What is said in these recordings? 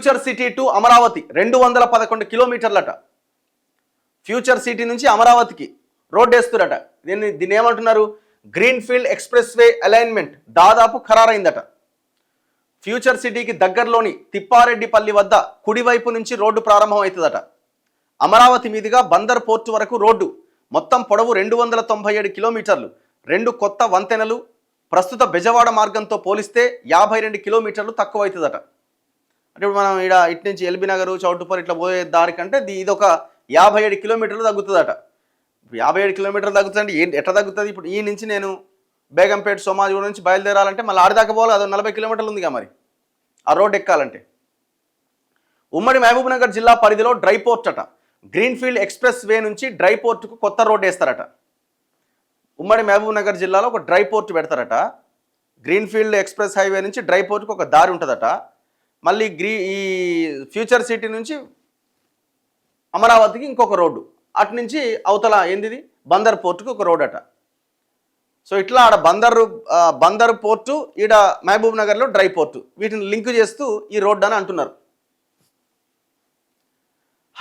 Future city to Amaravati 211 కిలోమీటర్లట. Future city నుంచి అమరావతికి రోడ్డు వేస్తురట. దీన్ని ఏమంటున్నారు? గ్రీన్ఫీల్డ్ ఎక్స్ప్రెస్ వే అలైన్మెంట్ దాదాపు ఖరారైందట. ఫ్యూచర్ సిటీకి దగ్గరలోని తిప్పారెడ్డిపల్లి వద్ద కుడివైపు నుంచి రోడ్డు ప్రారంభం అవుతుందట. అమరావతి మీదుగా బందర్ పోర్టు వరకు రోడ్డు మొత్తం పొడవు 297 కిలోమీటర్లు. 2 కొత్త వంతెనలు. ప్రస్తుత బెజవాడ మార్గంతో పోలిస్తే 52 కిలోమీటర్లు తక్కువ అవుతుందట. అంటే ఇప్పుడు మనం ఇటు నుంచి ఎల్బీ నగర్, చౌటుపల్లి ఇట్లా పోయే దారి కంటే ఇదొక 57 కిలోమీటర్లు తగ్గుతుందట. 57 కిలోమీటర్లు తగ్గుతుంది అంటే ఎట్లా తగ్గుతుంది? ఇప్పుడు ఈ నుంచి నేను బేగంపేట, సోమాజిగూడ నుంచి బయలుదేరాలంటే మళ్ళీ ఆడిదాకా పోవాలి. అది 40 కిలోమీటర్లు ఉందిగా మరి ఆ రోడ్డు ఎక్కాలంటే. ఉమ్మడి మహబూబ్ నగర్ జిల్లా పరిధిలో డ్రై పోర్ట్ అట. గ్రీన్ఫీల్డ్ ఎక్స్ప్రెస్ వే నుంచి డ్రై పోర్టుకు కొత్త రోడ్డు వేస్తారట. ఉమ్మడి మహబూబ్ నగర్ జిల్లాలో ఒక డ్రై పోర్ట్ పెడతారట. గ్రీన్ఫీల్డ్ ఎక్స్ప్రెస్ హైవే నుంచి డ్రై పోర్టుకు ఒక దారి ఉంటుందట. మళ్ళీ ఈ ఫ్యూచర్ సిటీ నుంచి అమరావతికి ఇంకొక రోడ్డు, అటు నుంచి అవతల ఏంది బందర్ పోర్టుకు ఒక రోడ్ అట. సో ఇట్లా ఆడ బందర్ పోర్టు, ఈడ మహబూబ్ నగర్లో డ్రై పోర్టు, వీటిని లింక్ చేస్తూ ఈ రోడ్డు అని అంటున్నారు.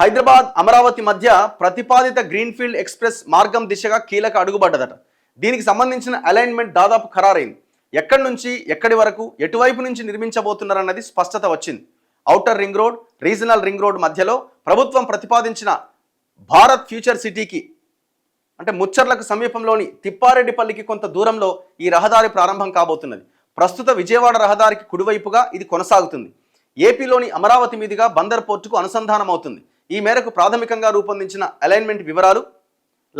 హైదరాబాద్ అమరావతి మధ్య ప్రతిపాదిత గ్రీన్ఫీల్డ్ ఎక్స్ప్రెస్ మార్గం దిశగా కీలక అడుగుబడ్డదట. దీనికి సంబంధించిన అలైన్మెంట్ దాదాపు ఖరారైంది. ఎక్కడి నుంచి ఎక్కడి వరకు ఎటువైపు నుంచి నిర్మించబోతున్నారన్నది స్పష్టత వచ్చింది. Outer ring road, regional ring road మధ్యలో ప్రభుత్వం ప్రతిపాదించిన భారత్ ఫ్యూచర్ సిటీకి అంటే ముచ్చర్లకు సమీపంలోని తిప్పారెడ్డిపల్లికి కొంత దూరంలో ఈ రహదారి ప్రారంభం కాబోతున్నది. ప్రస్తుత విజయవాడ రహదారికి కుడివైపుగా ఇది కొనసాగుతుంది. ఏపీలోని అమరావతి మీదుగా బందర్ పోర్టుకు అనుసంధానం అవుతుంది. ఈ మేరకు ప్రాథమికంగా రూపొందించిన అలైన్మెంట్ వివరాలు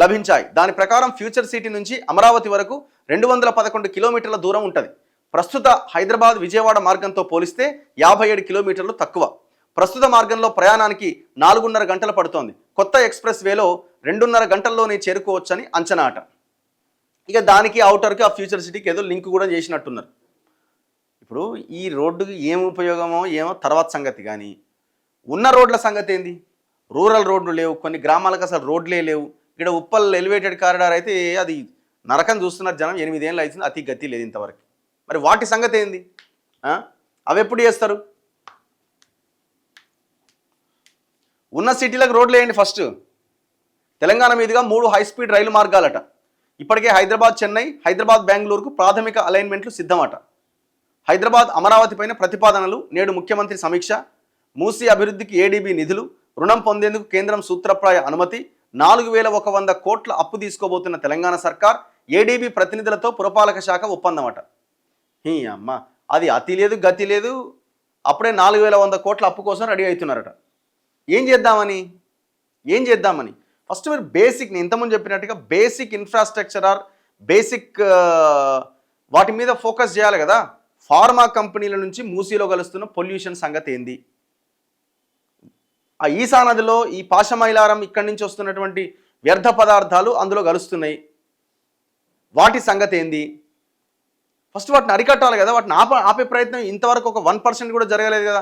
లభించాయి. దాని ప్రకారం ఫ్యూచర్ సిటీ నుంచి అమరావతి వరకు 211 కిలోమీటర్ల దూరం ఉంటుంది. ప్రస్తుత హైదరాబాద్ విజయవాడ మార్గంతో పోలిస్తే 57 కిలోమీటర్లు తక్కువ. ప్రస్తుత మార్గంలో ప్రయాణానికి 4.5 గంటలు పడుతోంది. కొత్త ఎక్స్ప్రెస్ వేలో 2.5 గంటల్లోనే చేరుకోవచ్చని అంచనా అట. ఇక దానికి అవుటర్కి ఆ ఫ్యూచర్ సిటీకి ఏదో లింక్ కూడా చేసినట్టున్నారు. ఇప్పుడు ఈ రోడ్డుకి ఏం ఉపయోగమో ఏమో తర్వాత సంగతి, కానీ ఉన్న రోడ్ల సంగతి ఏంది? రూరల్ రోడ్లు లేవు, కొన్ని గ్రామాలకు అసలు రోడ్లే లేవు. ఇక్కడ ఉప్పల్ ఎలివేటెడ్ కారిడార్ అయితే అది నరకం చూస్తున్నారు జనం. 8 ఏళ్ళు అవుతుంది, అతి గతి లేదు ఇంతవరకు. మరి వాటి సంగతి ఏంది? అవి ఎప్పుడు చేస్తారు? ఉన్న సిటీలకు రోడ్లు వేయండి ఫస్ట్. తెలంగాణ మీదుగా 3 హైస్పీడ్ రైలు మార్గాలట. ఇప్పటికే హైదరాబాద్ చెన్నై, హైదరాబాద్ బెంగళూరుకు ప్రాథమిక అలైన్మెంట్లు సిద్ధమట. హైదరాబాద్ అమరావతి పైన ప్రతిపాదనలు, నేడు ముఖ్యమంత్రి సమీక్ష. మూసీ అభివృద్ధికి ఏడీబీ నిధులు, రుణం పొందేందుకు కేంద్రం సూత్రప్రాయ అనుమతి. 4100 కోట్ల అప్పు తీసుకోబోతున్న తెలంగాణ సర్కార్, ఏడీబీ ప్రతినిధులతో పురపాలక శాఖ ఒప్పందమట. అమ్మ, అది అతి లేదు గతి లేదు. అప్పుడే 4100 కోట్ల అప్పు కోసం రెడీ అవుతున్నారట. ఏం చేద్దామని ఫస్ట్ మీరు బేసిక్, నేను ఇంతకుముందు చెప్పినట్టుగా బేసిక్ ఇన్ఫ్రాస్ట్రక్చర్ ఆర్ బేసిక్ వాటి మీద ఫోకస్ చేయాలి కదా. ఫార్మా కంపెనీల నుంచి మూసీలో కలుస్తున్న పొల్యూషన్ సంగతి ఏంది? ఆ ఈసా నదిలో ఈ పాశమైలారం ఇక్కడి నుంచి వస్తున్నటువంటి వ్యర్థ పదార్థాలు అందులో కలుస్తున్నాయి. వాటి సంగతి ఏంది? ఫస్ట్ వాటిని అరికట్టాలి కదా. వాటిని ఆపే ప్రయత్నం ఇంతవరకు ఒక 1% కూడా జరగలేదు కదా.